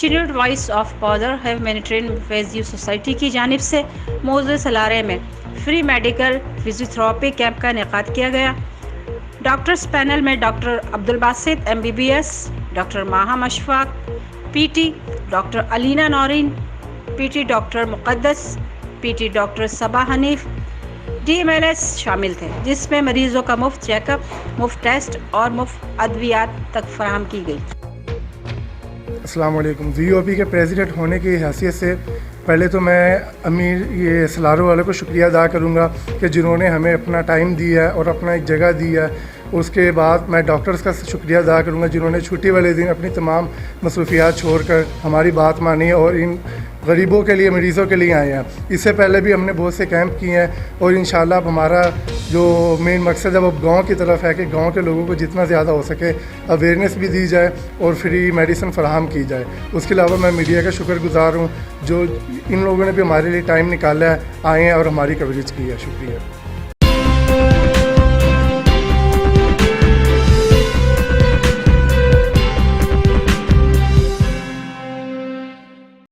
Chilled voice of powder humanitarian welfare society की जानिब से मौजूद सलारे में फ्री मेडिकल फिजियोथेरेपी कैंप का इनेकाद किया गया। डॉक्टर्स पैनल में doctor Abdul Basit MBBS, doctor Maham Ashfaq PT, doctor Alina Naureen PT, doctor Muqaddas PT, doctor Saba Hanif DMLS शामिल थे, जिसमें मरीजों का मुफ्त चेकअप, मुफ्त टेस्ट और मुफ्त अद्वियात तक फराहम की गई। अस्सलाम वालेकुम। VOP के प्रेसिडेंट होने की हैसियत से पहले तो मैं अमीर ये सलारों वालों को शुक्रिया अदा करूँगा कि जिन्होंने हमें अपना टाइम दिया है और अपना एक जगह दी है। उसके बाद मैं डॉक्टर्स का शुक्रिया अदा करूँगा जिन्होंने छुट्टी वाले दिन अपनी तमाम मसरूफियात छोड़कर हमारी बात मानी और इन गरीबों के लिए, मरीज़ों के लिए आए हैं। इससे पहले भी हमने बहुत से कैंप किए हैं और इंशाल्लाह अब हमारा जो मेन मकसद है वो गांव की तरफ है कि गांव के लोगों को जितना ज़्यादा हो सके अवेयरनेस भी दी जाए और फ्री मेडिसिन फराहम की जाए। उसके अलावा मैं मीडिया का शुक्रगुजार हूँ जो इन लोगों ने भी हमारे लिए टाइम निकाला है, आए हैं और हमारी कवरेज की है। शुक्रिया।